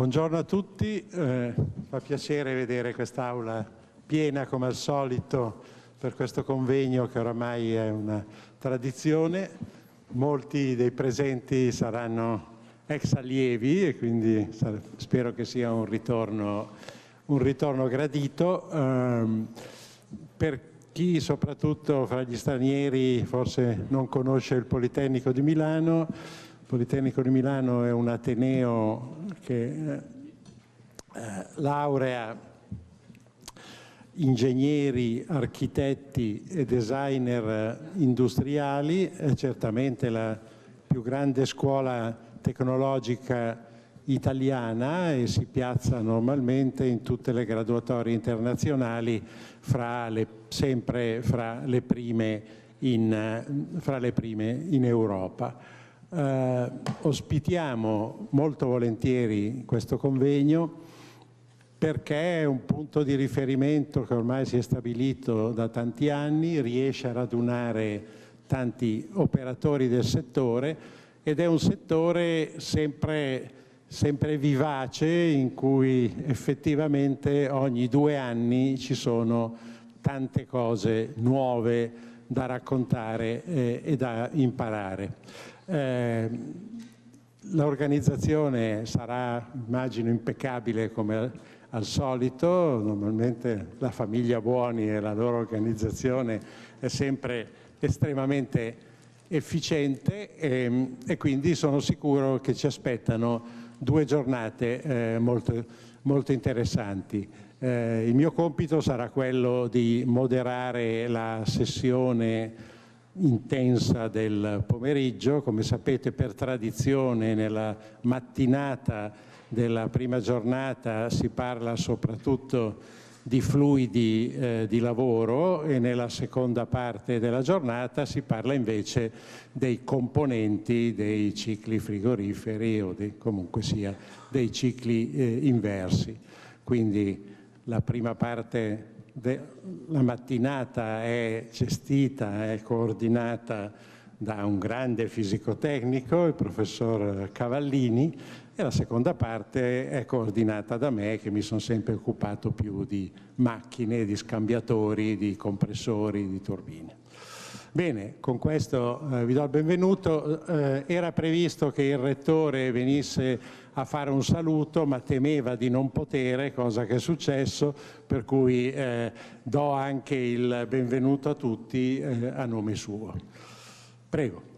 Buongiorno a tutti, fa piacere vedere quest'aula piena come al solito per questo convegno che oramai è una tradizione. Molti dei presenti saranno ex allievi e quindi spero che sia un ritorno gradito. Per chi soprattutto fra gli stranieri forse non conosce il Politecnico di Milano, il Politecnico di Milano è un ateneo che laurea ingegneri, architetti e designer industriali, è certamente la più grande scuola tecnologica italiana e si piazza normalmente in tutte le graduatorie internazionali sempre fra le prime in Europa. Ospitiamo molto volentieri questo convegno perché è un punto di riferimento che ormai si è stabilito da tanti anni, riesce a radunare tanti operatori del settore ed è un settore sempre vivace in cui effettivamente ogni 2 anni ci sono tante cose nuove da raccontare e da imparare. L'organizzazione sarà, immagino, impeccabile come al solito. Normalmente la famiglia Buoni e la loro organizzazione è sempre estremamente efficiente e quindi sono sicuro che ci aspettano 2 giornate molto interessanti. Il mio compito sarà quello di moderare la sessione intensa del pomeriggio. Come sapete, per tradizione nella mattinata della prima giornata si parla soprattutto di fluidi di lavoro e nella seconda parte della giornata si parla invece dei componenti dei cicli frigoriferi o comunque sia dei cicli inversi. Quindi la prima parte la mattinata è gestita, è coordinata da un grande fisicotecnico, il professor Cavallini, e la seconda parte è coordinata da me, che mi sono sempre occupato più di macchine, di scambiatori, di compressori, di turbine. Bene, con questo vi do il benvenuto. Era previsto che il rettore venisse a fare un saluto, ma temeva di non potere, cosa che è successo, per cui do anche il benvenuto a tutti a nome suo. Prego.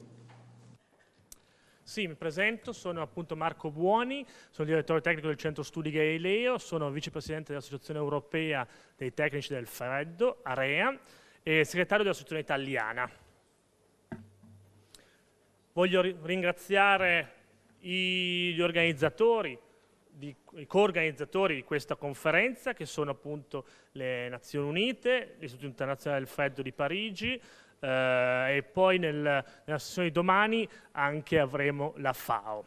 Sì, mi presento, sono appunto Marco Buoni, sono direttore tecnico del Centro Studi Galileo, sono vicepresidente dell'Associazione Europea dei Tecnici del Freddo, AREA, e segretario dell'Associazione Italiana. Voglio ringraziare gli organizzatori, i co-organizzatori di questa conferenza, che sono appunto le Nazioni Unite, l'Istituto Internazionale del Freddo di Parigi, e poi nella sessione di domani anche avremo la FAO.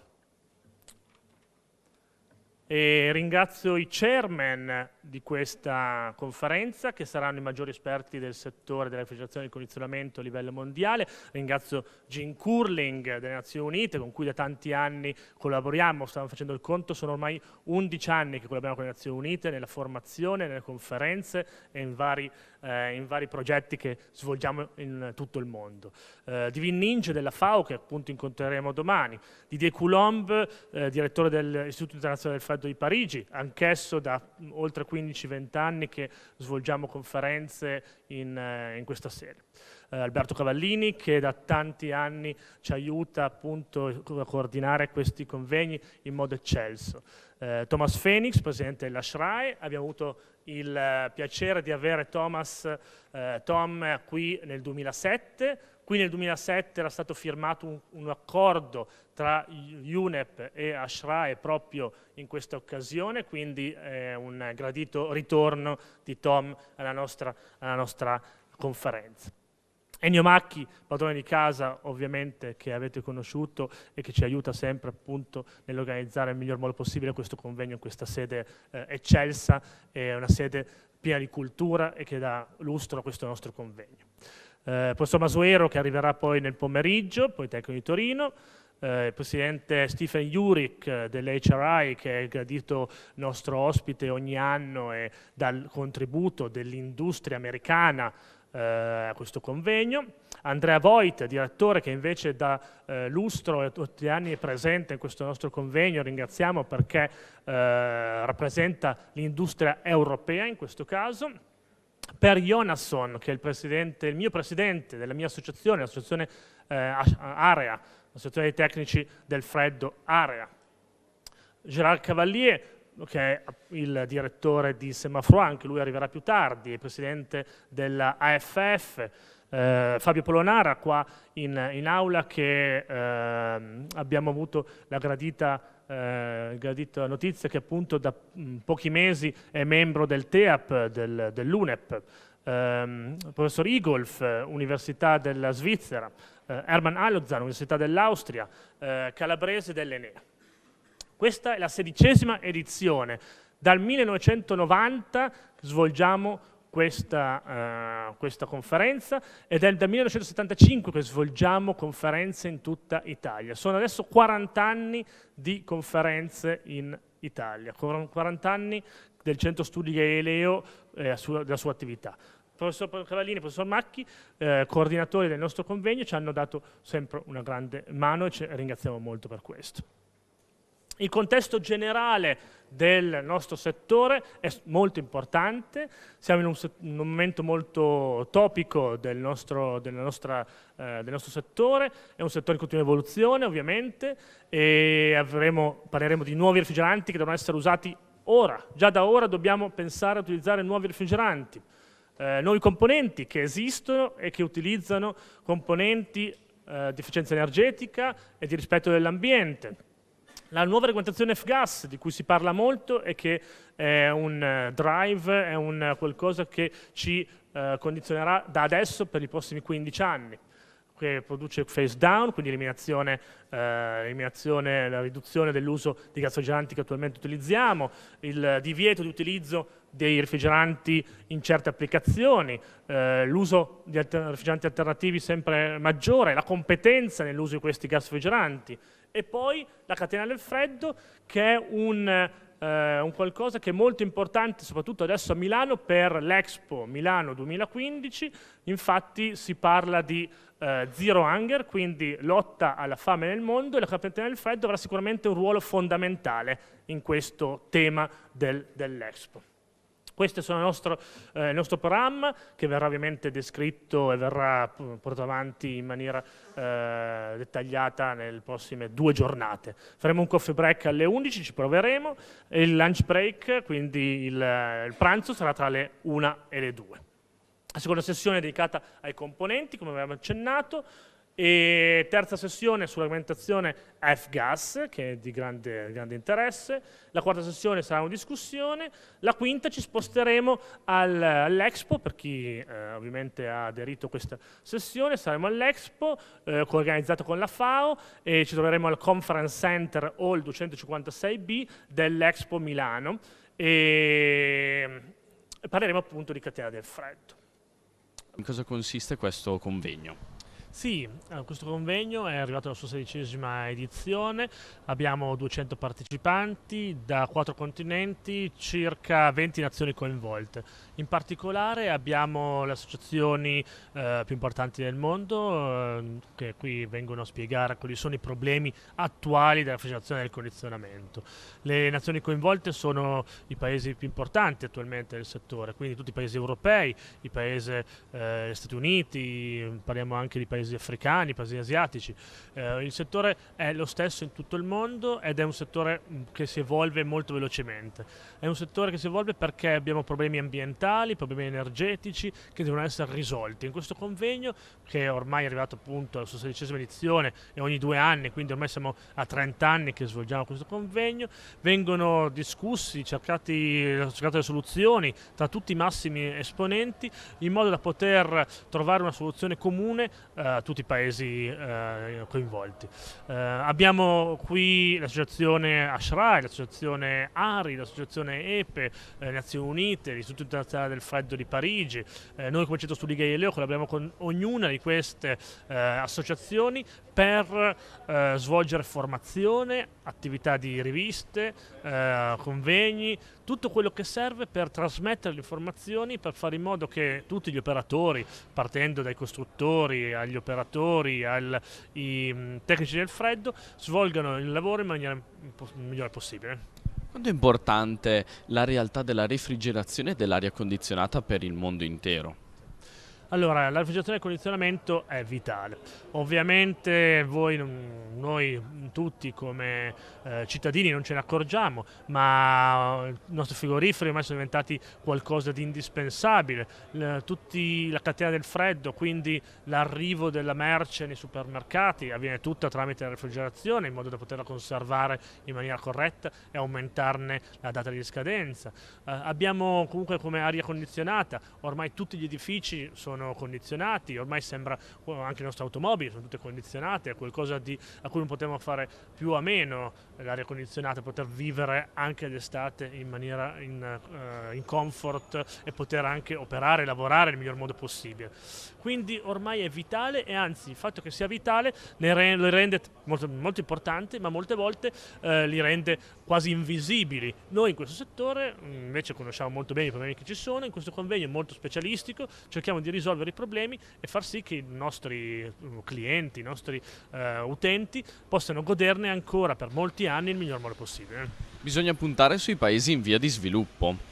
E ringrazio i chairman di questa conferenza, che saranno i maggiori esperti del settore della refrigerazione e del condizionamento a livello mondiale. Ringrazio Jim Curling delle Nazioni Unite, con cui da tanti anni collaboriamo. Stiamo facendo il conto, sono ormai 11 anni che collaboriamo con le Nazioni Unite nella formazione, nelle conferenze e in vari progetti che svolgiamo in tutto il mondo. Di Vin Ninge della FAO, che appunto incontreremo domani. Didier Coulombe, direttore dell'Istituto Internazionale del Freddo di Parigi, anch'esso da oltre 15-20 anni che svolgiamo conferenze in questa sede. Alberto Cavallini, che da tanti anni ci aiuta appunto a coordinare questi convegni in modo eccelso. Thomas Phoenix, presidente della SRAE. Abbiamo avuto il piacere di avere Tom qui nel 2007. Qui nel 2007 era stato firmato un accordo tra UNEP e SRAE proprio in questa occasione, quindi è un gradito ritorno di Tom alla nostra conferenza. Ennio Macchi, padrone di casa ovviamente, che avete conosciuto e che ci aiuta sempre appunto nell'organizzare nel miglior modo possibile questo convegno in questa sede eccelsa, è una sede piena di cultura e che dà lustro a questo nostro convegno. Professor Masuero, che arriverà poi nel pomeriggio, Politecnico di Torino, il presidente Stephen Jurek dell'HRI, che è gradito nostro ospite ogni anno e dà il contributo dell'industria americana a questo convegno. Andrea Voigt, direttore, che invece da lustro e tutti gli anni è presente in questo nostro convegno, ringraziamo perché rappresenta l'industria europea in questo caso. Per Jonasson, che è il mio presidente della mia associazione, l'associazione Area, l'associazione dei tecnici del freddo Area. Gerard Cavalier, che è il direttore di Semafro, anche lui arriverà più tardi, il presidente della AFF. Fabio Polonara qua in aula, che abbiamo avuto la gradita notizia che appunto da pochi mesi è membro del TEAP, dell'UNEP. Professor Igolf, Università della Svizzera, Hermann Alozan, Università dell'Austria, Calabrese dell'Enea. Questa è la 16ª edizione. Dal 1990 svolgiamo questa conferenza ed è dal 1975 che svolgiamo conferenze in tutta Italia. Sono adesso 40 anni di conferenze in Italia, 40 anni del Centro Studi Galileo della sua attività. Professor Cavallini e professor Macchi, coordinatori del nostro convegno, ci hanno dato sempre una grande mano e ci ringraziamo molto per questo. Il contesto generale del nostro settore è molto importante, siamo in un momento molto topico del nostro settore, è un settore in continua evoluzione ovviamente, e parleremo di nuovi refrigeranti che devono essere usati ora. Già da ora dobbiamo pensare a utilizzare nuovi refrigeranti, nuovi componenti che esistono e che utilizzano componenti di efficienza energetica e di rispetto dell'ambiente. La nuova regolamentazione F-Gas, di cui si parla molto e che è un drive, è un qualcosa che ci condizionerà da adesso per i prossimi 15 anni, che produce phase down, quindi la riduzione dell'uso di gas refrigeranti che attualmente utilizziamo, il divieto di utilizzo dei refrigeranti in certe applicazioni, l'uso di refrigeranti alternativi sempre maggiore, la competenza nell'uso di questi gas refrigeranti. E poi la catena del freddo, che è un qualcosa che è molto importante, soprattutto adesso a Milano per l'Expo Milano 2015. Infatti si parla di zero hunger, quindi lotta alla fame nel mondo, e la catena del freddo avrà sicuramente un ruolo fondamentale in questo tema dell'Expo. Questo è il nostro programma, che verrà ovviamente descritto e verrà portato avanti in maniera dettagliata nelle prossime 2 giornate. Faremo un coffee break alle 11, ci proveremo, e il lunch break, quindi il pranzo, sarà tra le 1 e le 2. La seconda sessione è dedicata ai componenti, come avevamo accennato, e terza sessione sull'argomentazione F-Gas, che è di grande interesse. La quarta sessione sarà una discussione. La quinta ci sposteremo all'Expo, per chi ovviamente ha aderito a questa sessione. Saremo all'Expo, coorganizzato con la FAO, e ci troveremo al Conference Center Hall 256B dell'Expo Milano, e parleremo appunto di catena del freddo. In cosa consiste questo convegno? Sì, questo convegno è arrivato alla sua 16ª edizione, abbiamo 200 partecipanti da 4 continenti, circa 20 nazioni coinvolte. In particolare abbiamo le associazioni più importanti del mondo, che qui vengono a spiegare quali sono i problemi attuali della refrigerazione e del condizionamento. Le nazioni coinvolte sono i paesi più importanti attualmente del settore, quindi tutti i paesi europei, i paesi degli Stati Uniti, parliamo anche di paesi africani, paesi asiatici. Il settore è lo stesso in tutto il mondo ed è un settore che si evolve molto velocemente. È un settore che si evolve perché abbiamo problemi ambientali, problemi energetici che devono essere risolti. In questo convegno, che ormai è arrivato appunto alla sua 16ª edizione e ogni 2 anni, quindi ormai siamo a 30 anni che svolgiamo questo convegno, vengono discussi, cercate le soluzioni tra tutti i massimi esponenti, in modo da poter trovare una soluzione comune tutti i paesi coinvolti. Abbiamo qui l'associazione ASHRAE, l'associazione ARI, l'associazione EPE, le Nazioni Unite, l'Istituto Internazionale del Freddo di Parigi. Noi come Centro Studi Galileo collaboriamo con ognuna di queste associazioni per svolgere formazione, attività di riviste, convegni, tutto quello che serve per trasmettere le informazioni, per fare in modo che tutti gli operatori, partendo dai costruttori agli operatori, ai tecnici del freddo, svolgano il lavoro in maniera migliore possibile. Quanto è importante la realtà della refrigerazione e dell'aria condizionata per il mondo intero? Allora, la refrigerazione e il condizionamento è vitale. Ovviamente noi tutti come cittadini non ce ne accorgiamo, ma i nostri frigoriferi ormai sono diventati qualcosa di indispensabile. La catena del freddo, quindi l'arrivo della merce nei supermercati, avviene tutta tramite la refrigerazione in modo da poterla conservare in maniera corretta e aumentarne la data di scadenza. Abbiamo comunque come aria condizionata, ormai tutti gli edifici sono condizionati, ormai sembra anche le nostre automobili sono tutte condizionate, è qualcosa a cui non potremmo fare più a meno l'aria condizionata, poter vivere anche d'estate in maniera in comfort e poter anche operare e lavorare nel miglior modo possibile. Quindi ormai è vitale e anzi il fatto che sia vitale lo rende molto, molto importante, ma molte volte li rende quasi invisibili. Noi in questo settore invece conosciamo molto bene i problemi che ci sono, in questo convegno molto specialistico cerchiamo di risolvere i problemi e far sì che i nostri clienti, i nostri utenti possano goderne ancora per molti anni nel miglior modo possibile. Bisogna puntare sui paesi in via di sviluppo.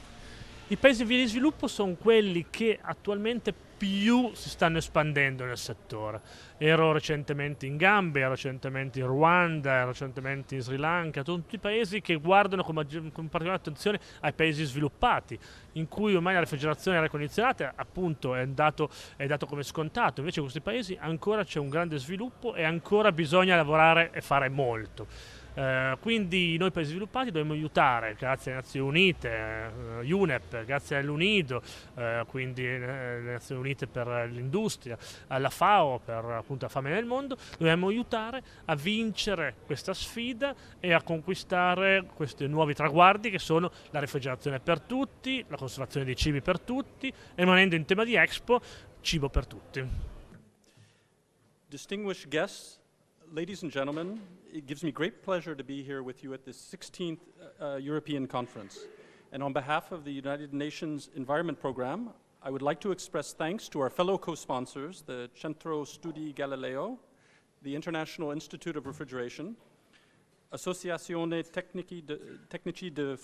I paesi in via di sviluppo sono quelli che attualmente più si stanno espandendo nel settore. Ero recentemente in Gambia, ero recentemente in Ruanda, ero recentemente in Sri Lanka, tutti i paesi che guardano con particolare attenzione ai paesi sviluppati, in cui ormai la refrigerazione e l'aria condizionata appunto è dato come scontato. Invece in questi paesi ancora c'è un grande sviluppo e ancora bisogna lavorare e fare molto. Quindi noi paesi sviluppati dobbiamo aiutare, grazie alle Nazioni Unite, UNEP, grazie all'UNIDO, quindi le Nazioni Unite per l'industria, alla FAO per appunto la fame nel mondo, dobbiamo aiutare a vincere questa sfida e a conquistare questi nuovi traguardi che sono la refrigerazione per tutti, la conservazione dei cibi per tutti e rimanendo in tema di Expo, cibo per tutti. Distinguished guests, ladies and gentlemen, it gives me great pleasure to be here with you at this 16th European Conference. And on behalf of the United Nations Environment Programme, I would like to express thanks to our fellow co-sponsors, the Centro Studi Galileo, the International Institute of Refrigeration, Associazione Tecnici de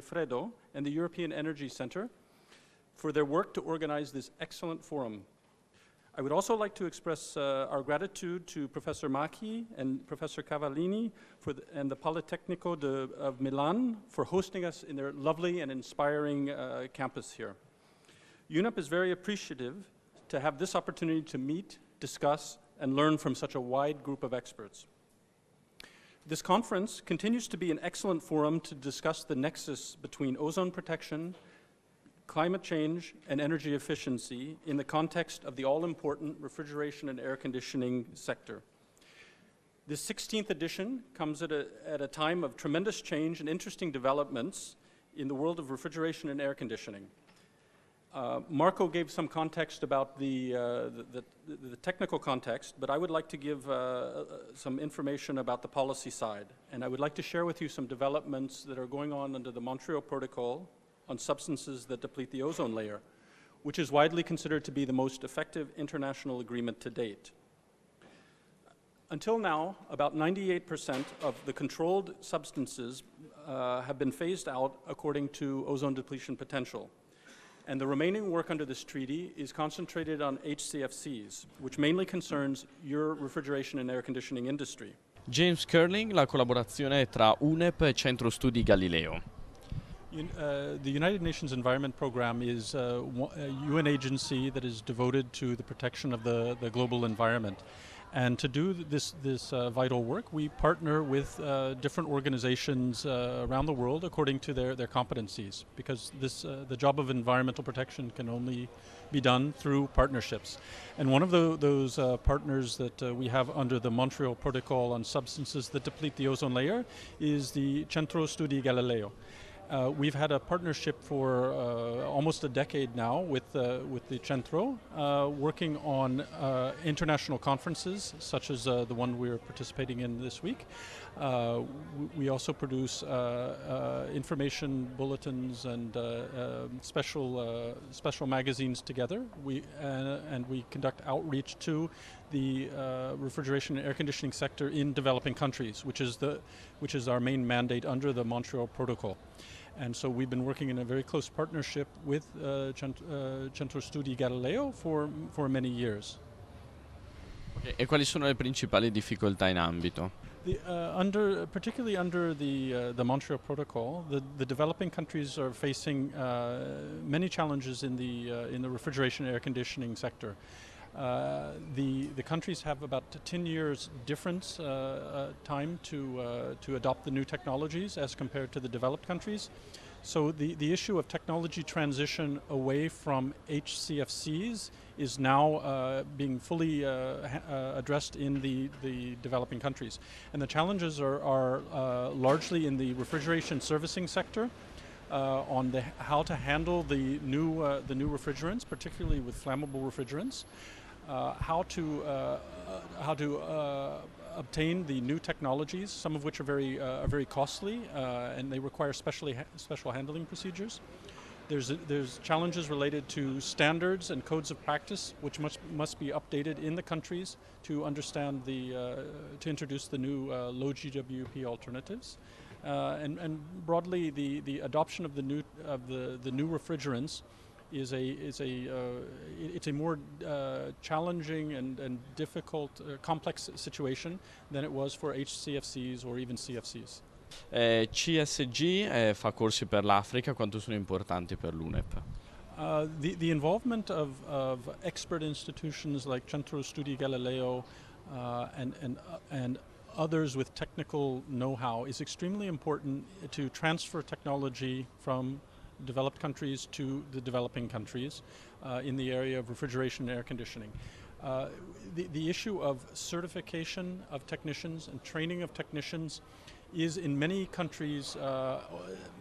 Freddo, and the European Energy Center for their work to organize this excellent forum. I would also like to express our gratitude to Professor Macchi and Professor Cavallini and the Politecnico of Milan for hosting us in their lovely and inspiring campus here. UNEP is very appreciative to have this opportunity to meet, discuss, and learn from such a wide group of experts. This conference continues to be an excellent forum to discuss the nexus between ozone protection, climate change, and energy efficiency in the context of the all-important refrigeration and air conditioning sector. This 16th edition comes at a time of tremendous change and interesting developments in the world of refrigeration and air conditioning. Marco gave some context about the technical context, but I would like to give some information about the policy side. And I would like to share with you some developments that are going on under the Montreal Protocol on substances that deplete the ozone layer, which is widely considered to be the most effective international agreement to date. Until now, about 98% of the controlled substances have been phased out according to ozone depletion potential. And the remaining work under this treaty is concentrated on HCFCs, which mainly concerns your refrigeration and air conditioning industry. James Curling, la collaborazione tra UNEP e Centro Studi Galileo. The United Nations Environment Programme is a UN agency that is devoted to the protection of the global environment. And to do this vital work, we partner with different organizations around the world according to their competencies, because the job of environmental protection can only be done through partnerships. And one of those partners that we have under the Montreal Protocol on substances that deplete the ozone layer is the Centro Studi Galileo. We've had a partnership for almost a decade now with the Centro, working on international conferences such as the one we're participating in this week. We also produce information bulletins and special magazines together. And we conduct outreach to the refrigeration and air conditioning sector in developing countries, which is our main mandate under the Montreal Protocol. And so we've been working in a very close partnership with Centro Studi Galileo for many years. Okay. E quali sono le principali difficoltà in ambito? Particularly under the Montreal Protocol, the developing countries are facing many challenges in the refrigeration and air conditioning sector. The countries have about 10 years difference time to adopt the new technologies as compared to the developed countries. So the issue of technology transition away from HCFCs is now being fully addressed in the developing countries. And the challenges are largely in the refrigeration servicing sector, on how to handle the new refrigerants, particularly with flammable refrigerants, how to obtain the new technologies, some of which are very costly and they require special handling procedures. There's challenges related to standards and codes of practice, which must be updated in the countries to understand to introduce the new low GWP alternatives. And broadly, the adoption of the new refrigerants is a more challenging and difficult, complex situation than it was for HCFCs or even CFCs. CSG fa corsi per l'Africa, quanto sono importanti per l'UNEP? The involvement of expert institutions like Centro Studi Galileo and others with technical know-how is extremely important to transfer technology from developed countries to the developing countries in the area of refrigeration and air conditioning. The issue of certification of technicians and training of technicians is in many countries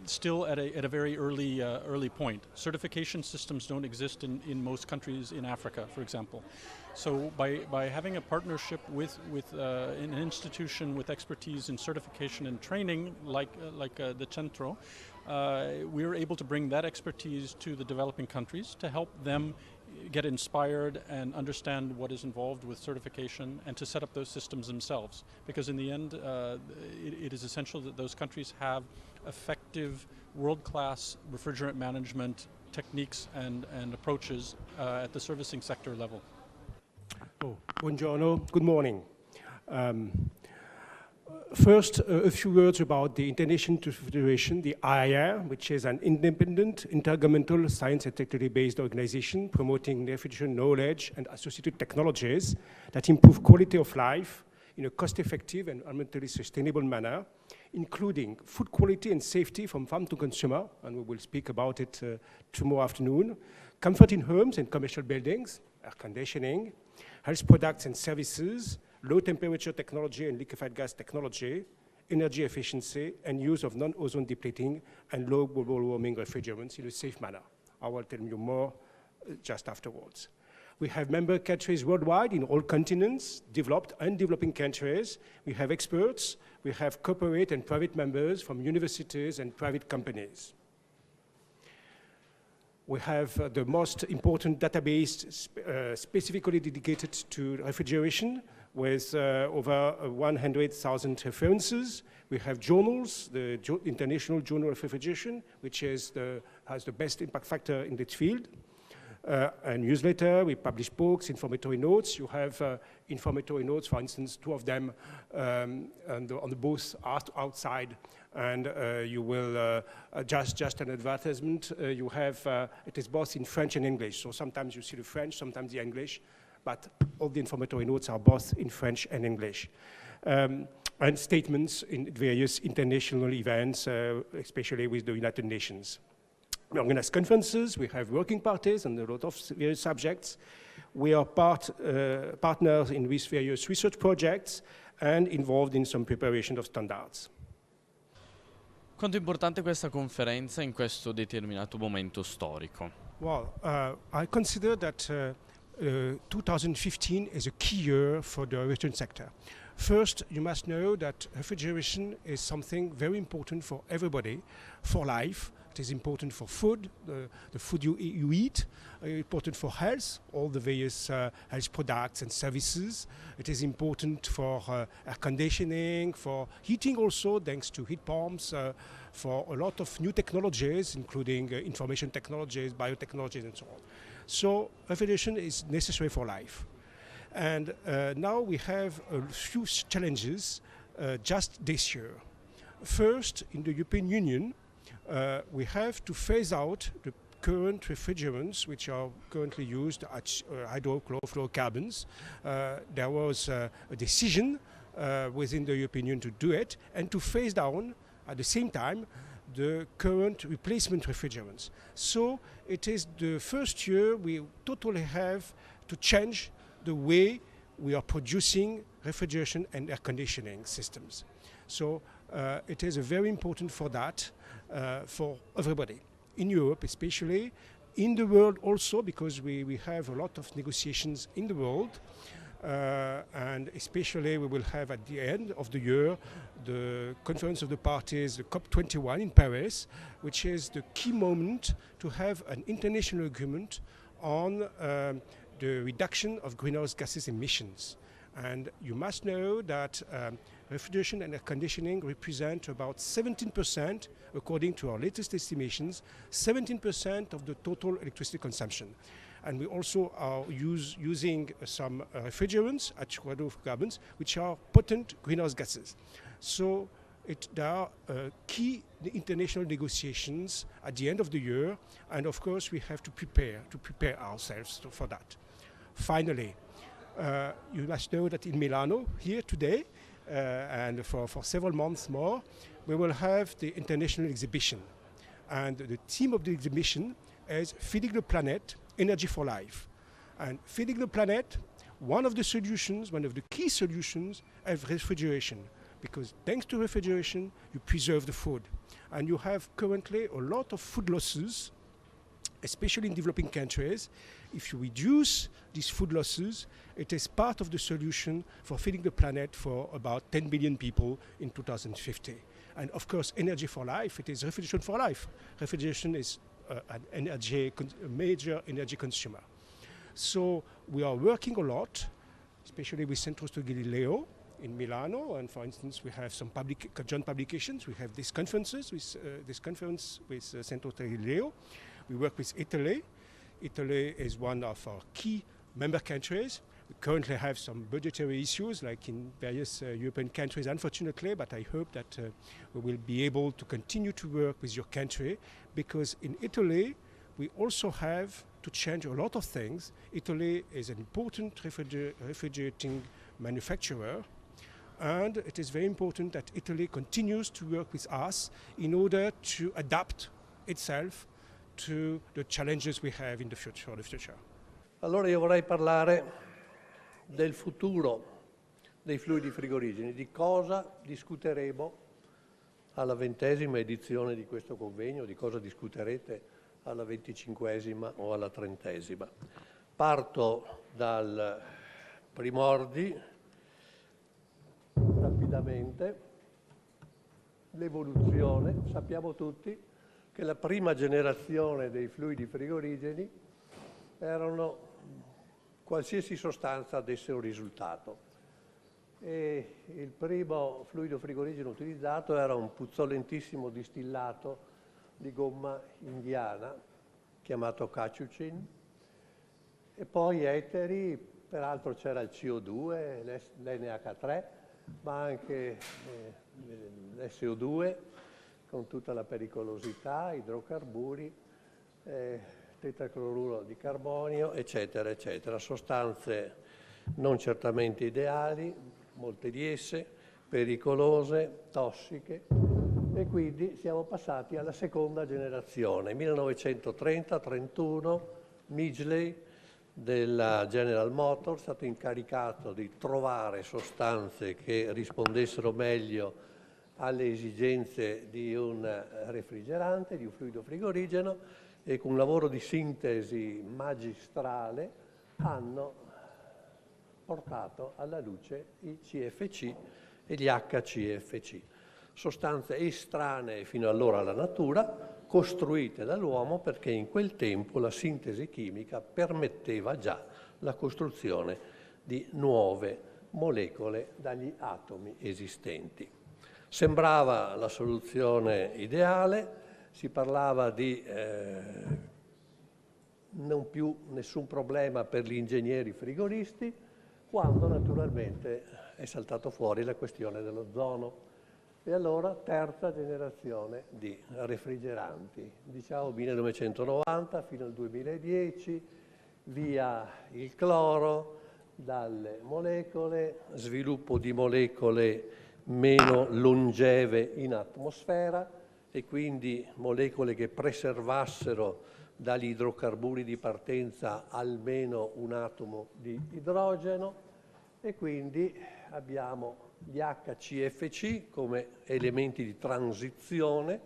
still at a very early point. Certification systems don't exist in most countries in Africa, for example. So by having a partnership with an institution with expertise in certification and training like the Centro, we're able to bring that expertise to the developing countries to help them get inspired and understand what is involved with certification and to set up those systems themselves. Because in the end, it is essential that those countries have effective world-class refrigerant management techniques and approaches at the servicing sector level. Buongiorno, good morning. First, a few words about the International Federation, the IIR, which is an independent, intergovernmental, science and technology-based organization promoting refrigeration knowledge and associated technologies that improve quality of life in a cost-effective and environmentally sustainable manner, including food quality and safety from farm to consumer, and we will speak about it tomorrow afternoon, comfort in homes and commercial buildings, air conditioning, health products and services, low temperature technology and liquefied gas technology, energy efficiency, and use of non-ozone depleting and low global warming refrigerants in a safe manner. I will tell you more just afterwards. We have member countries worldwide in all continents, developed and developing countries. We have experts. We have corporate and private members from universities and private companies. We have the most important database specifically dedicated to refrigeration, with over 100,000 references. We have journals, the International Journal of Refrigeration, which has the best impact factor in this field. A newsletter, we publish books, informatory notes. You have informatory notes, for instance, 2 of them on the booth outside. And you will, just an advertisement, you have, it is both in French and English. So sometimes you see the French, sometimes the English. But all the informatory notes are both in French and English. And statements in various international events, especially with the United Nations. We organize conferences, we have working parties on a lot of various subjects. We are partners in with various research projects and involved in some preparation of standards. Quanto è importante questa conferenza in questo determinato momento storico? Well, I consider that 2015 is a key year for the refrigerant sector. First, you must know that refrigeration is something very important for everybody, for life. It is important for food, the food you eat, important for health, all the various health products and services. It is important for air conditioning, for heating also, thanks to heat pumps, for a lot of new technologies, including information technologies, biotechnologies, and so on. So refrigeration is necessary for life. And now we have a few challenges just this year. First, in the European Union, we have to phase out the current refrigerants which are currently used at hydrochlorofluorocarbons. There was a decision within the European Union to do it and to phase down at the same time the current replacement refrigerants. So it is the first year we totally have to change the way we are producing refrigeration and air conditioning systems. So it is very important for that, for everybody. In Europe especially, in the world also, because we have a lot of negotiations in the world, and especially we will have at the end of the year the Conference of the Parties, the COP21 in Paris, which is the key moment to have an international agreement on the reduction of greenhouse gases emissions. And you must know that refrigeration and air conditioning represent about 17%, according to our latest estimations, 17% of the total electricity consumption. And we also are using some refrigerants, hydrofluorocarbons, which are potent greenhouse gases. So there are key international negotiations at the end of the year, and of course we have to prepare ourselves for that. Finally, you must know that in Milano, here today, and for several months more, we will have the international exhibition. And the theme of the exhibition is Feeding the Planet, Energy for Life. And feeding the planet, one of the key solutions is refrigeration. Because thanks to refrigeration, you preserve the food. And you have currently a lot of food losses, especially in developing countries. If you reduce these food losses, it is part of the solution for feeding the planet for about 10 billion people in 2050. And of course, energy for life, it is refrigeration for life. Refrigeration is a major energy consumer. So we are working a lot, especially with Centro Studio Galileo in Milano, and for instance, we have some joint publications. We have these conferences, this conference with Centro Studio Galileo. We work with Italy. Italy is one of our key member countries. We currently have some budgetary issues, like in various European countries, unfortunately, but I hope that we will be able to continue to work with your country, because in Italy, we also have to change a lot of things. Italy is an important refrigerating manufacturer, and it is very important that Italy continues to work with us in order to adapt itself to the challenges we have in the future. Allora io vorrei parlare del futuro dei fluidi frigorigeni, di cosa discuteremo alla 20ª edizione di questo convegno, di cosa discuterete alla 25ª o alla 30ª. Parto dal primordi, rapidamente, l'evoluzione. Sappiamo tutti che la prima generazione dei fluidi frigorigeni erano qualsiasi sostanza desse un risultato. E il primo fluido frigorigeno utilizzato era un puzzolentissimo distillato di gomma indiana chiamato caciucin, e poi eteri, peraltro c'era il CO2, l'NH3, ma anche l'SO2 con tutta la pericolosità, idrocarburi, tetracloruro di carbonio, eccetera, eccetera. Sostanze non certamente ideali, molte di esse, pericolose, tossiche, e quindi siamo passati alla seconda generazione. 1930-31, Midgley della General Motors è stato incaricato di trovare sostanze che rispondessero meglio alle esigenze di un refrigerante, di un fluido frigorigeno, e con un lavoro di sintesi magistrale hanno portato alla luce i CFC e gli HCFC, sostanze estranee fino allora alla natura, costruite dall'uomo perché in quel tempo la sintesi chimica permetteva già la costruzione di nuove molecole dagli atomi esistenti. Sembrava la soluzione ideale, si parlava di non più nessun problema per gli ingegneri frigoristi, quando naturalmente è saltato fuori la questione dell'ozono. E allora terza generazione di refrigeranti, diciamo 1990 fino al 2010, via il cloro, dalle molecole, sviluppo di molecole meno longeve in atmosfera e quindi molecole che preservassero dagli idrocarburi di partenza almeno un atomo di idrogeno, e quindi abbiamo gli HCFC come elementi di transizione,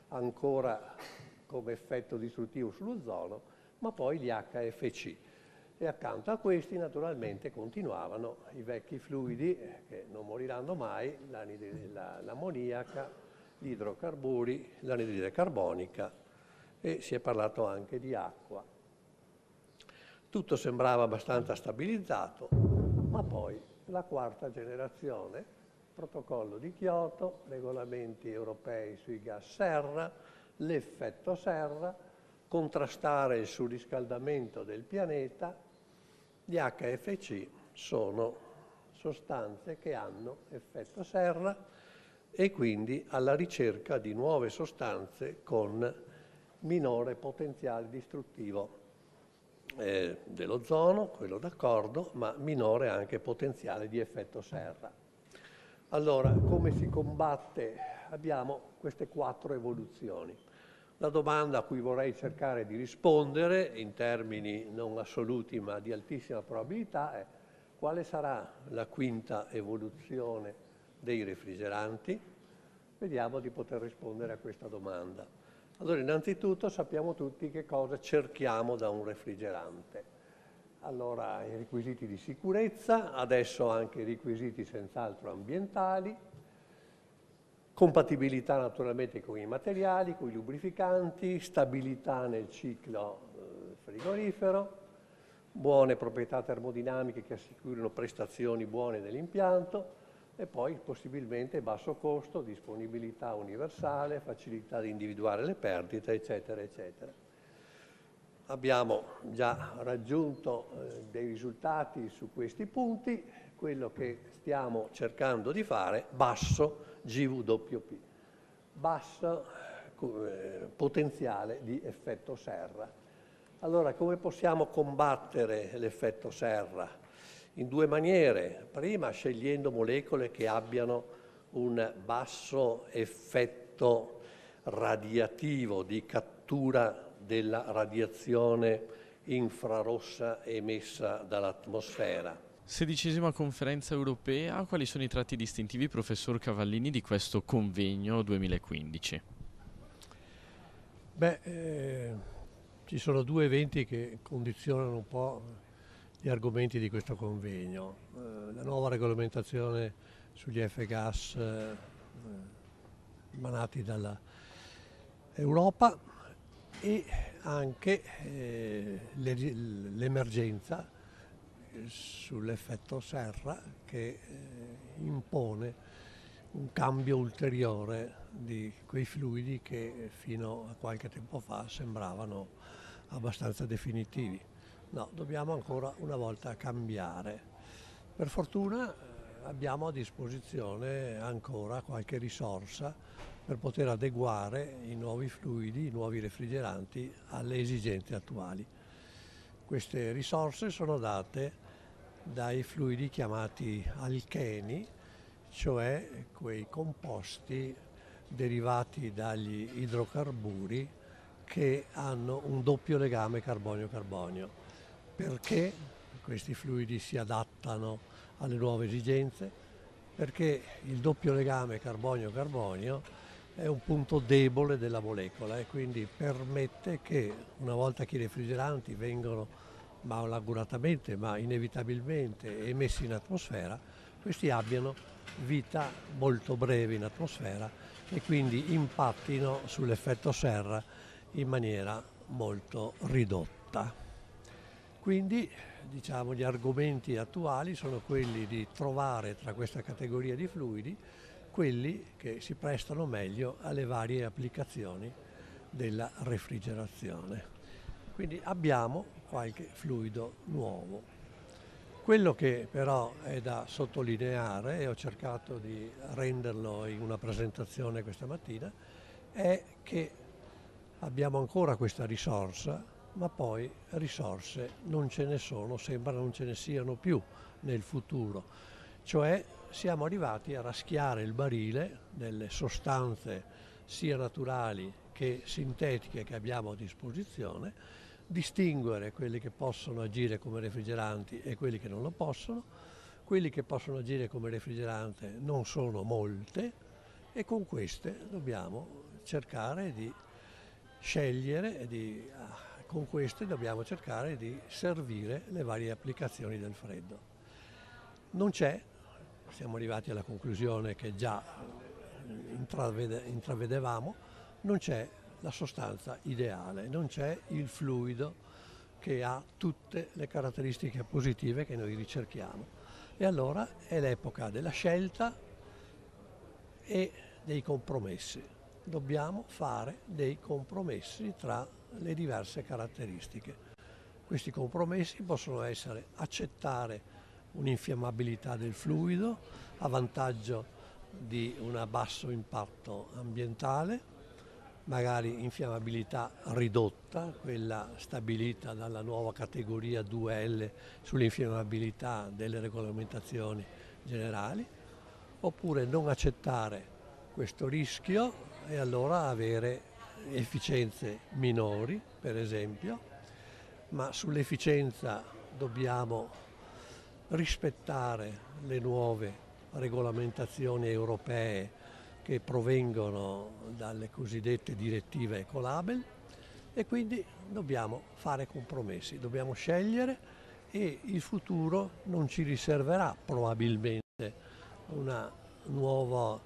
ancora come effetto distruttivo sull'ozono, ma poi gli HFC. E accanto a questi naturalmente continuavano i vecchi fluidi che non moriranno mai, l'ammoniaca, gli idrocarburi, l'anidride carbonica, e si è parlato anche di acqua. Tutto sembrava abbastanza stabilizzato, ma poi la quarta generazione, protocollo di Kyoto, regolamenti europei sui gas serra, l'effetto serra, contrastare il surriscaldamento del pianeta. Gli HFC sono sostanze che hanno effetto serra e quindi alla ricerca di nuove sostanze con minore potenziale distruttivo dell'ozono, quello d'accordo, ma minore anche potenziale di effetto serra. Allora, come si combatte? Abbiamo queste 4 evoluzioni. La domanda a cui vorrei cercare di rispondere, in termini non assoluti ma di altissima probabilità, è: quale sarà la quinta evoluzione dei refrigeranti? Vediamo di poter rispondere a questa domanda. Allora, innanzitutto sappiamo tutti che cosa cerchiamo da un refrigerante. Allora, i requisiti di sicurezza, adesso anche i requisiti senz'altro ambientali, compatibilità naturalmente con i materiali, con i lubrificanti, stabilità nel ciclo frigorifero, buone proprietà termodinamiche che assicurino prestazioni buone dell'impianto, e poi possibilmente basso costo, disponibilità universale, facilità di individuare le perdite, eccetera, eccetera. Abbiamo già raggiunto dei risultati su questi punti. Quello che stiamo cercando di fare: basso GWP, basso potenziale di effetto serra. Allora, come possiamo combattere l'effetto serra? In 2 maniere. Prima, scegliendo molecole che abbiano un basso effetto radiativo di cattura della radiazione infrarossa emessa dall'atmosfera. 16ª conferenza europea, quali sono i tratti distintivi, professor Cavallini, di questo convegno 2015? Ci sono 2 eventi che condizionano un po' gli argomenti di questo convegno. La nuova regolamentazione sugli F-gas emanati dall'Europa e anche l'emergenza sull'effetto serra che impone un cambio ulteriore di quei fluidi che fino a qualche tempo fa sembravano abbastanza definitivi. No, dobbiamo ancora una volta cambiare. Per fortuna abbiamo a disposizione ancora qualche risorsa per poter adeguare i nuovi fluidi, i nuovi refrigeranti alle esigenze attuali. Queste risorse sono date dai fluidi chiamati alcheni, cioè quei composti derivati dagli idrocarburi che hanno un doppio legame carbonio-carbonio. Perché questi fluidi si adattano alle nuove esigenze? Perché il doppio legame carbonio-carbonio è un punto debole della molecola e quindi permette che una volta che i refrigeranti vengono malauguratamente ma inevitabilmente emessi in atmosfera, questi abbiano vita molto breve in atmosfera e quindi impattino sull'effetto serra in maniera molto ridotta. Quindi diciamo gli argomenti attuali sono quelli di trovare tra questa categoria di fluidi quelli che si prestano meglio alle varie applicazioni della refrigerazione. Quindi abbiamo qualche fluido nuovo. Quello che però è da sottolineare, e ho cercato di renderlo in una presentazione questa mattina, è che abbiamo ancora questa risorsa, ma poi risorse non ce ne sono, sembra non ce ne siano più nel futuro. Cioè siamo arrivati a raschiare il barile delle sostanze sia naturali che sintetiche che abbiamo a disposizione, distinguere quelli che possono agire come refrigeranti e quelli che non lo possono. Quelli che possono agire come refrigerante non sono molte e con queste dobbiamo cercare di scegliere e con queste dobbiamo cercare di servire le varie applicazioni del freddo. Non c'è, siamo arrivati alla conclusione che già intravedevamo, non c'è la sostanza ideale, non c'è il fluido che ha tutte le caratteristiche positive che noi ricerchiamo. E allora è l'epoca della scelta e dei compromessi. Dobbiamo fare dei compromessi tra le diverse caratteristiche. Questi compromessi possono essere accettare un'infiammabilità del fluido a vantaggio di un basso impatto ambientale, magari infiammabilità ridotta, quella stabilita dalla nuova categoria 2L sull'infiammabilità delle regolamentazioni generali, oppure non accettare questo rischio e allora avere efficienze minori, per esempio, ma sull'efficienza dobbiamo rispettare le nuove regolamentazioni europee che provengono dalle cosiddette direttive Ecolabel e quindi dobbiamo fare compromessi, dobbiamo scegliere e il futuro non ci riserverà probabilmente una nuova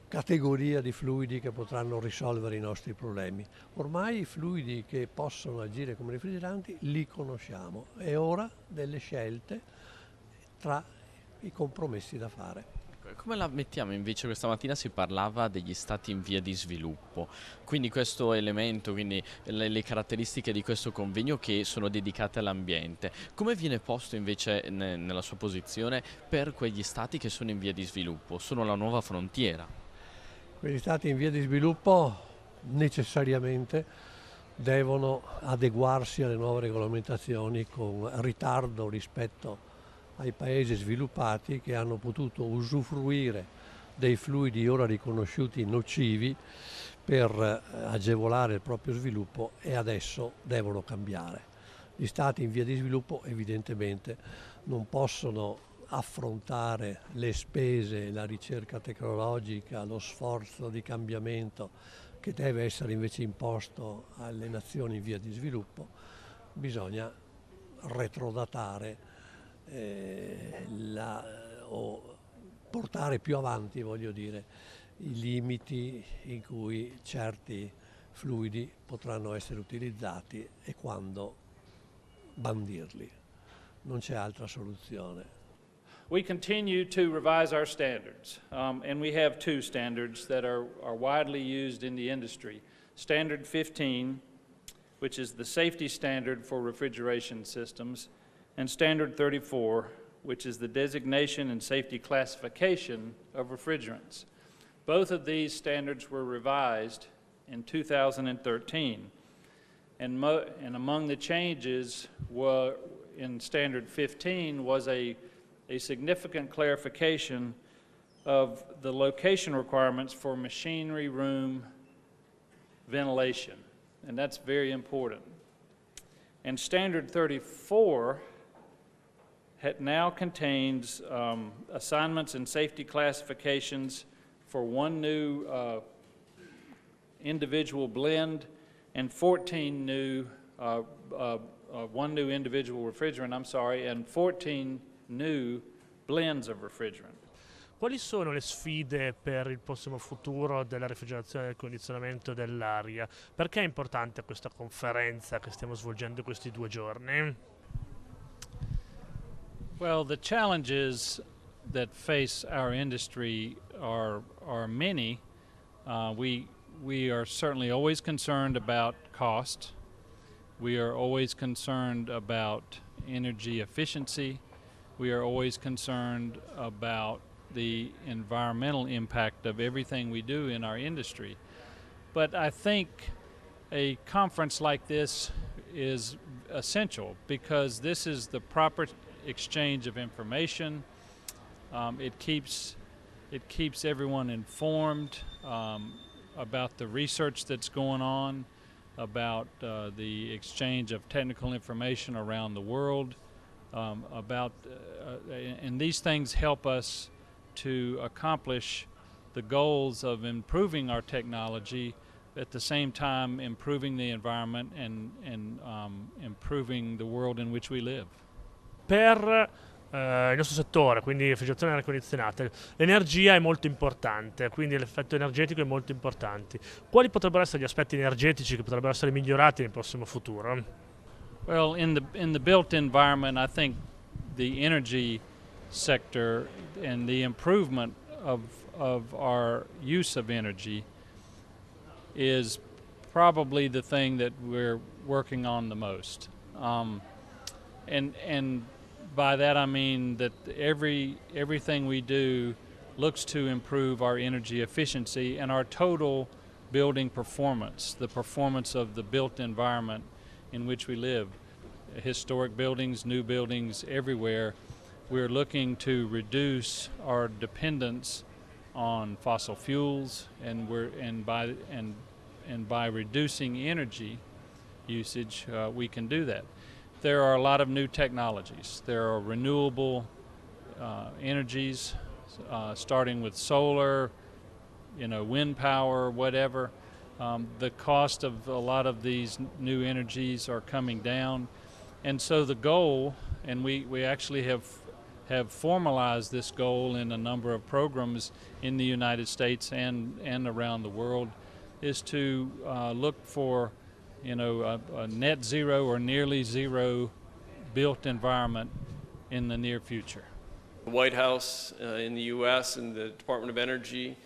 categoria di fluidi che potranno risolvere i nostri problemi. Ormai i fluidi che possono agire come refrigeranti li conosciamo, è ora delle scelte tra i compromessi da fare. Come la mettiamo invece? Questa mattina si parlava degli stati in via di sviluppo, quindi questo elemento, quindi le caratteristiche di questo convegno che sono dedicate all'ambiente, come viene posto invece nella sua posizione per quegli stati che sono in via di sviluppo? Sono la nuova frontiera? Quegli stati in via di sviluppo necessariamente devono adeguarsi alle nuove regolamentazioni con ritardo rispetto ai paesi sviluppati che hanno potuto usufruire dei fluidi ora riconosciuti nocivi per agevolare il proprio sviluppo e adesso devono cambiare. Gli stati in via di sviluppo evidentemente non possono affrontare le spese, la ricerca tecnologica, lo sforzo di cambiamento che deve essere invece imposto alle nazioni in via di sviluppo. Bisogna retrodatare o portare più avanti, voglio dire, i limiti in cui certi fluidi potranno essere utilizzati e quando bandirli. Non c'è altra soluzione. We continue to revise our standards, and we have two standards that are widely used in the industry. Standard 15, which is the safety standard for refrigeration systems, and Standard 34, which is the designation and safety classification of refrigerants. Both of these standards were revised in 2013, and among the changes in Standard 15 was a significant clarification of the location requirements for machinery room ventilation, and that's very important. And Standard 34 now contains assignments and safety classifications for one new individual blend and 14 new, one new individual refrigerant, and 14 new blends of refrigerant. Quali sono le sfide per il prossimo futuro della refrigerazione e del condizionamento dell'aria? Perché è importante questa conferenza che stiamo svolgendo questi 2 giorni? Well, the challenges that face our industry are many. We are certainly always concerned about cost. We are always concerned about energy efficiency. We are always concerned about the environmental impact of everything we do in our industry. But I think a conference like this is essential because this is the proper exchange of information. It keeps everyone informed about the research that's going on, about the exchange of technical information around the world, and these things help us to accomplish the goals of improving our technology, at the same time improving the environment and improving the world in which we live. Per il nostro settore, quindi refrigerazione e aria condizionata, l'energia è molto importante, quindi l'effetto energetico è molto importante. Quali potrebbero essere gli aspetti energetici che potrebbero essere migliorati nel prossimo futuro? Well, in the built environment, I think the energy sector and the improvement of our use of energy is probably the thing that we're working on the most. And by that I mean that everything we do looks to improve our energy efficiency and our total building performance, the performance of the built environment in which we live. Historic buildings, new buildings, everywhere. We're looking to reduce our dependence on fossil fuels, and by reducing energy usage, we can do that. There are a lot of new technologies. There are renewable energies, starting with solar, wind power, whatever. The cost of a lot of these new energies are coming down, and so the goal, and we actually have formalized this goal in a number of programs in the United States and around the world, is to look for a net zero or nearly zero built environment in the near future. The White House in the U.S. and the Department of Energy,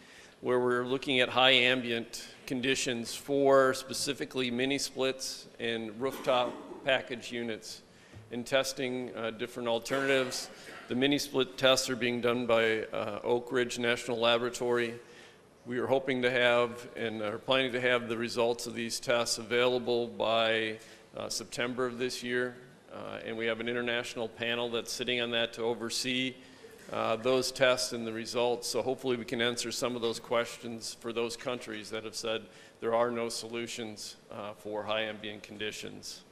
where we're looking at high ambient conditions for specifically mini splits and rooftop package units, and testing different alternatives. The mini split tests are being done by Oak Ridge National Laboratory. We are hoping to have and are planning to have the results of these tests available by September of this year. And we have an international panel that's sitting on that to oversee those tests and the results. So hopefully we can answer some of those questions for those countries that have said there are no solutions for high ambient conditions.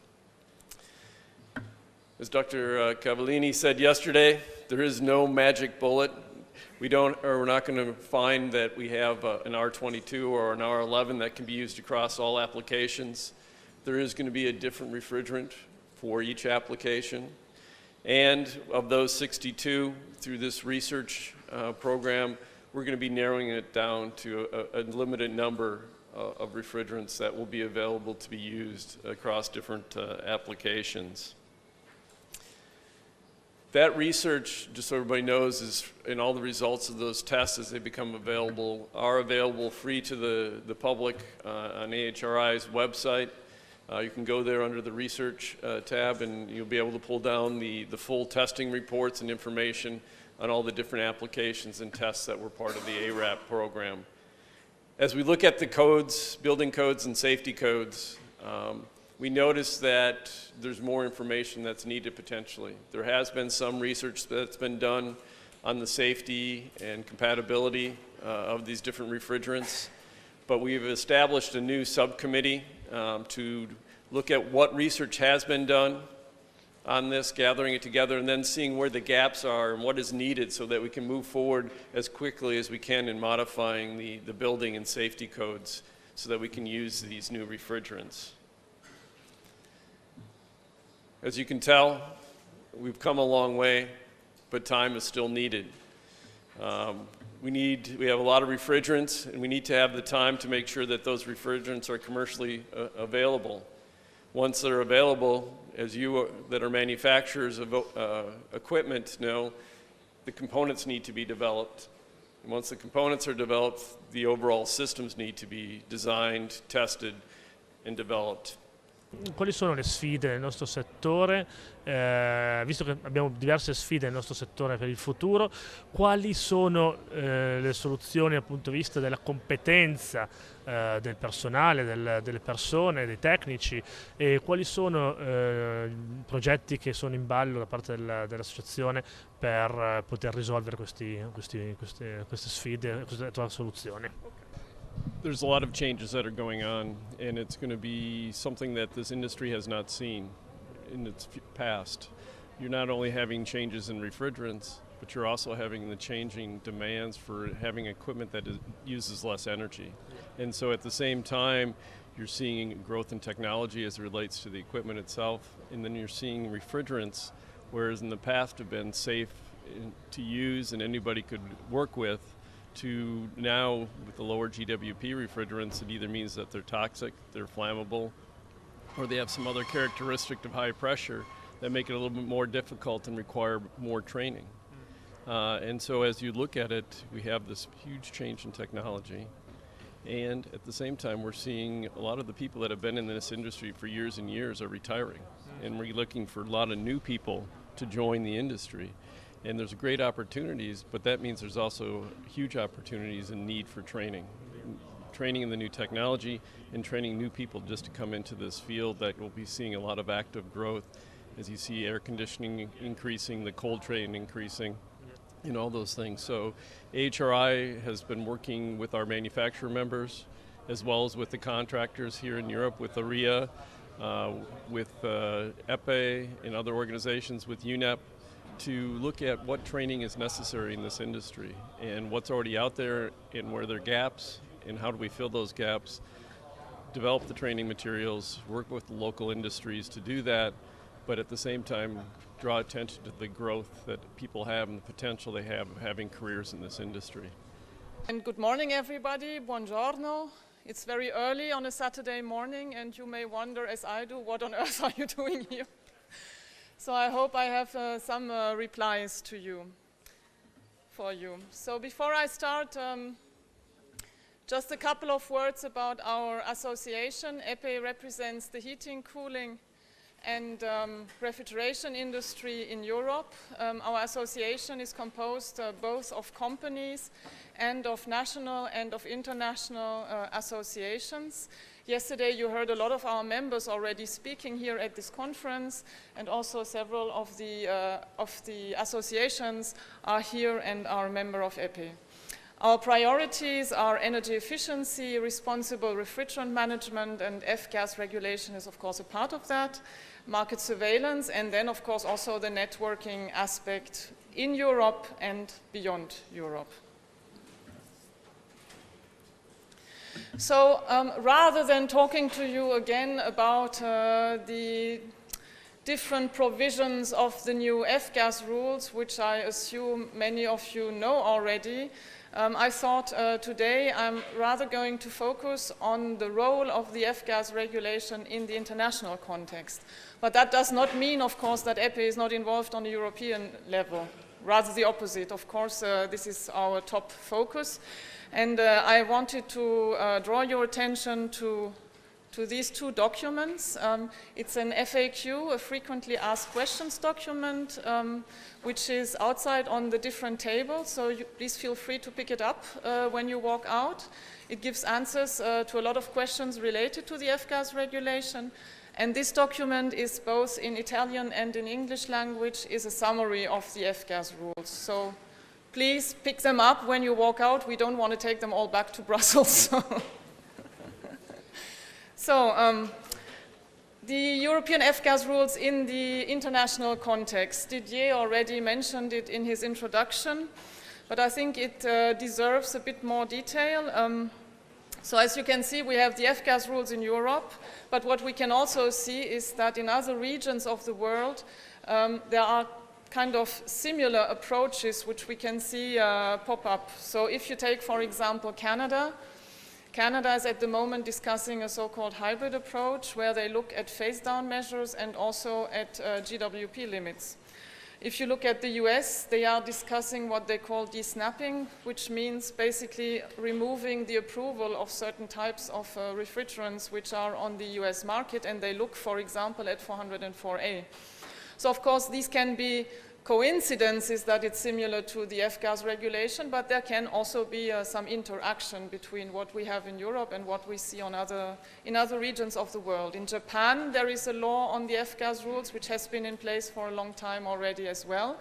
As Dr. Cavallini said yesterday, there is no magic bullet. We're not going to find that we have an R22 or an R11 that can be used across all applications. There is going to be a different refrigerant for each application. And of those 62, through this research program, we're going to be narrowing it down to a limited number of refrigerants that will be available to be used across different applications. That research, just so everybody knows, is, and all the results of those tests as they become available, are available free to the public on AHRI's website. You can go there under the research tab and you'll be able to pull down the full testing reports and information on all the different applications and tests that were part of the ARAP program. As we look at the codes, building codes and safety codes, we notice that there's more information that's needed potentially. There has been some research that's been done, on the safety and compatibility of these different refrigerants. But we've established a new subcommittee to look at what research has been done on this, gathering it together, and then seeing where the gaps are and what is needed so that we can move forward as quickly as we can in modifying the building and safety codes so that we can use these new refrigerants. As you can tell, we've come a long way, but time is still needed. We have a lot of refrigerants, and we need to have the time to make sure that those refrigerants are commercially available. Once they're available, as you that are manufacturers of equipment know, the components need to be developed. And once the components are developed, the overall systems need to be designed, tested, and developed. Quali sono le sfide nel nostro settore, visto che abbiamo diverse sfide nel nostro settore per il futuro, quali sono le soluzioni dal punto di vista della competenza del personale, delle persone, dei tecnici, e quali sono i progetti che sono in ballo da parte dell'associazione per poter risolvere queste sfide, queste soluzioni? There's a lot of changes that are going on, and it's going to be something that this industry has not seen in its past. You're not only having changes in refrigerants, but you're also having the changing demands for having equipment that uses less energy. And so at the same time, you're seeing growth in technology as it relates to the equipment itself, and then you're seeing refrigerants, whereas in the past have been safe to use and anybody could work with, to now with the lower GWP refrigerants, it either means that they're toxic, they're flammable, or they have some other characteristic of high pressure that make it a little bit more difficult and require more training. And so as you look at it, we have this huge change in technology, and at the same time we're seeing a lot of the people that have been in this industry for years and years are retiring, and we're looking for a lot of new people to join the industry. And there's great opportunities, but that means there's also huge opportunities and need for training. Training in the new technology and training new people just to come into this field that will be seeing a lot of active growth as you see air conditioning increasing, the cold train increasing, and all those things. So AHRI has been working with our manufacturer members as well as with the contractors here in Europe, with ARIA, with EPE and other organizations, with UNEP, to look at what training is necessary in this industry and what's already out there and where there are gaps and how do we fill those gaps, develop the training materials, work with the local industries to do that, but at the same time draw attention to the growth that people have and the potential they have of having careers in this industry. And good morning everybody, buongiorno. It's very early on a Saturday morning and you may wonder, as I do, what on earth are you doing here? So I hope I have some replies to you, for you. So before I start, just a couple of words about our association. EPE represents the heating, cooling and refrigeration industry in Europe. Our association is composed both of companies and of national and of international associations. Yesterday you heard a lot of our members already speaking here at this conference, and also several of the associations are here and are a member of EPE. Our priorities are energy efficiency, responsible refrigerant management, and F-gas regulation is of course a part of that, market surveillance, and then of course also the networking aspect in Europe and beyond Europe. So rather than talking to you again about the different provisions of the new F-gas rules, which I assume many of you know already, I thought today I'm rather going to focus on the role of the F-gas regulation in the international context. But that does not mean, of course, that EPE is not involved on a European level. Rather the opposite. Of course, this is our top focus. And I wanted to draw your attention to these two documents. It's an FAQ, a frequently asked questions document, which is outside on the different tables, so please feel free to pick it up when you walk out. It gives answers to a lot of questions related to the F-gas regulation. And this document is both in Italian and in English language, is a summary of the F-gas rules. So please pick them up when you walk out. We don't want to take them all back to Brussels. So the European F-gas rules in the international context. Didier already mentioned it in his introduction, but I think it deserves a bit more detail. So as you can see, we have the F-gas rules in Europe, but what we can also see is that in other regions of the world, there are kind of similar approaches which we can see pop up. So if you take, for example, Canada is at the moment discussing a so-called hybrid approach where they look at phase-down measures and also at GWP limits. If you look at the US, they are discussing what they call desnapping, which means basically removing the approval of certain types of refrigerants which are on the US market, and they look, for example, at 404A. So of course, these can be coincidences that it's similar to the F-gas regulation, but there can also be some interaction between what we have in Europe and what we see in other regions of the world. In Japan, there is a law on the F-gas rules which has been in place for a long time already as well,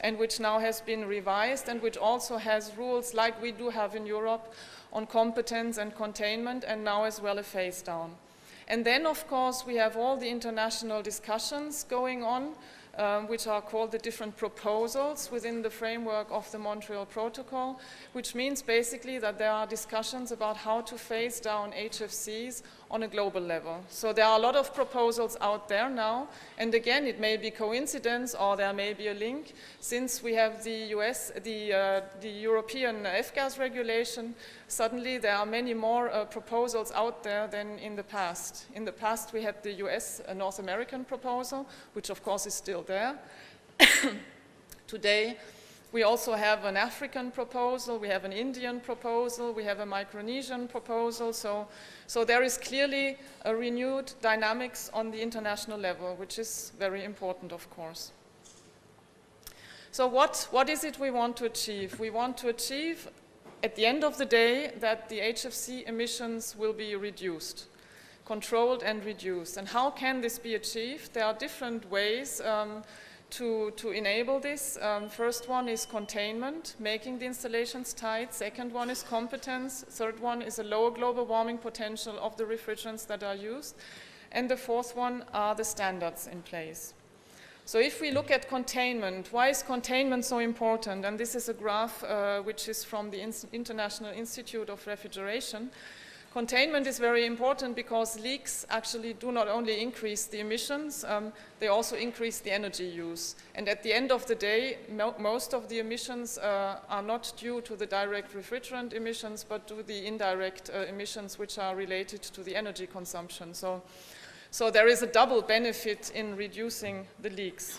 and which now has been revised, and which also has rules like we do have in Europe on competence and containment, and now as well a phase down. And then, of course, we have all the international discussions going on, which are called the different proposals within the framework of the Montreal Protocol, which means basically that there are discussions about how to phase down HFCs on a global level. So there are a lot of proposals out there now, and again, it may be coincidence or there may be a link. Since we have the European F-gas regulation, suddenly there are many more proposals out there than in the past. In the past, we had the US North American proposal, which of course is still there. Today, we also have an African proposal, we have an Indian proposal, we have a Micronesian proposal. So there is clearly a renewed dynamics on the international level, which is very important, of course. So what is it we want to achieve? We want to achieve, at the end of the day, that the HFC emissions will be reduced, controlled and reduced. And how can this be achieved? There are different ways to enable this. First one is containment, making the installations tight. Second one is competence. Third one is a lower global warming potential of the refrigerants that are used. And the fourth one are the standards in place. So if we look at containment, why is containment so important? And this is a graph which is from the International Institute of Refrigeration. Containment is very important because leaks actually do not only increase the emissions, they also increase the energy use. And at the end of the day, most of the emissions are not due to the direct refrigerant emissions, but to the indirect emissions which are related to the energy consumption. So there is a double benefit in reducing the leaks.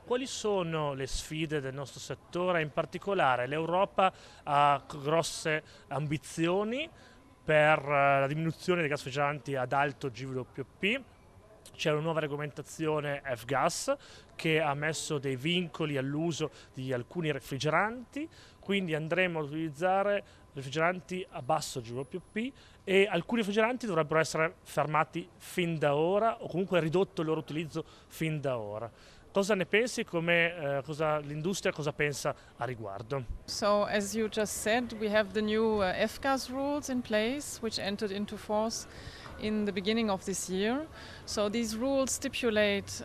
Quali sono le sfide del nostro settore? In particolare l'Europa ha grosse ambizioni per la diminuzione dei gas refrigeranti ad alto GWP. C'è una nuova regolamentazione F-gas che ha messo dei vincoli all'uso di alcuni refrigeranti, quindi andremo a utilizzare refrigeranti a basso GWP e alcuni refrigeranti dovrebbero essere fermati fin da ora o comunque ridotto il loro utilizzo fin da ora. Cosa ne pensi? L'industria cosa pensa a riguardo? So, as you just said, we have the new F-gas rules in place, which entered into force in the beginning of this year. So these rules stipulate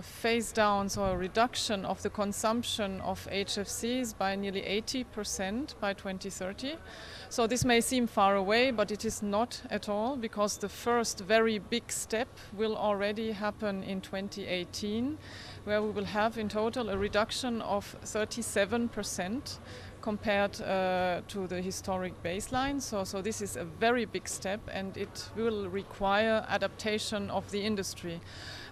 phase downs or a reduction of the consumption of HFCs by nearly 80% by 2030. So this may seem far away, but it is not at all, because the first very big step will already happen in 2018, where we will have in total a reduction of 37% compared to the historic baseline. So this is a very big step, and it will require adaptation of the industry.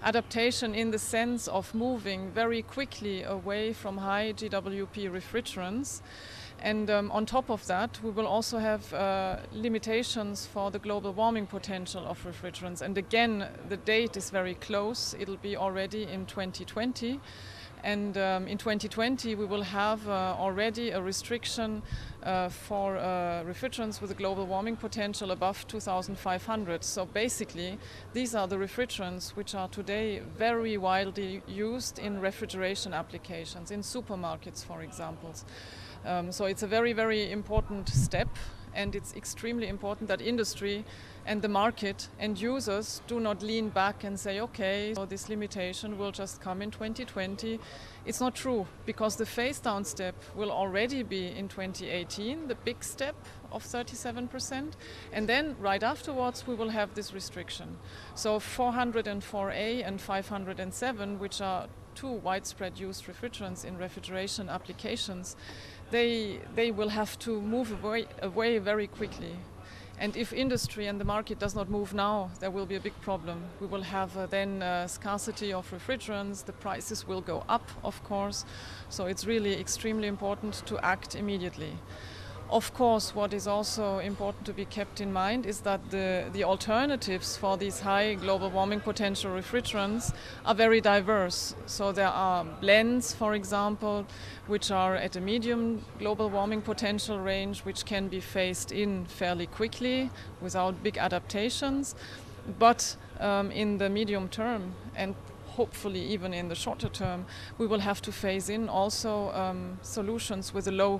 Adaptation in the sense of moving very quickly away from high GWP refrigerants. And on top of that, we will also have limitations for the global warming potential of refrigerants. And again, the date is very close. It'll be already in 2020. And in 2020, we will have already a restriction for refrigerants with a global warming potential above 2,500. So basically, these are the refrigerants which are today very widely used in refrigeration applications, in supermarkets, for example. So it's a very, very important step, and it's extremely important that industry and the market and users do not lean back and say, okay, so this limitation will just come in 2020. It's not true, because the phase down step will already be in 2018, the big step of 37%, and then right afterwards we will have this restriction. So 404A and 507, which are two widespread used refrigerants in refrigeration applications, they will have to move away very quickly. And if industry and the market does not move now, there will be a big problem. We will have then scarcity of refrigerants, the prices will go up, of course. So it's really extremely important to act immediately. Of course, what is also important to be kept in mind is that the alternatives for these high global warming potential refrigerants are very diverse. So there are blends, for example, which are at a medium global warming potential range, which can be phased in fairly quickly without big adaptations. But in the medium term, and hopefully even in the shorter term, we will have to phase in also solutions with a low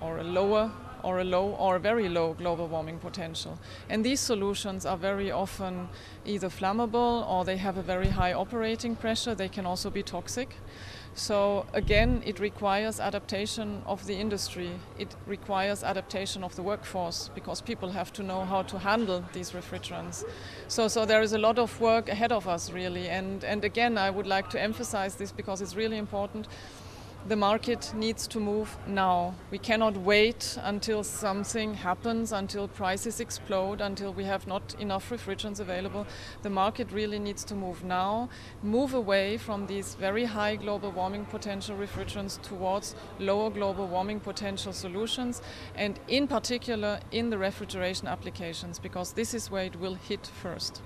or a lower or a low or a very low global warming potential. And these solutions are very often either flammable or they have a very high operating pressure. They can also be toxic. So again, it requires adaptation of the industry. It requires adaptation of the workforce, because people have to know how to handle these refrigerants. So there is a lot of work ahead of us, really. And again, I would like to emphasize this because it's really important. The market needs to move now. We cannot wait until something happens, until prices explode, until we have not enough refrigerants available. The market really needs to move now, move away from these very high global warming potential refrigerants towards lower global warming potential solutions, and in particular in the refrigeration applications, because this is where it will hit first.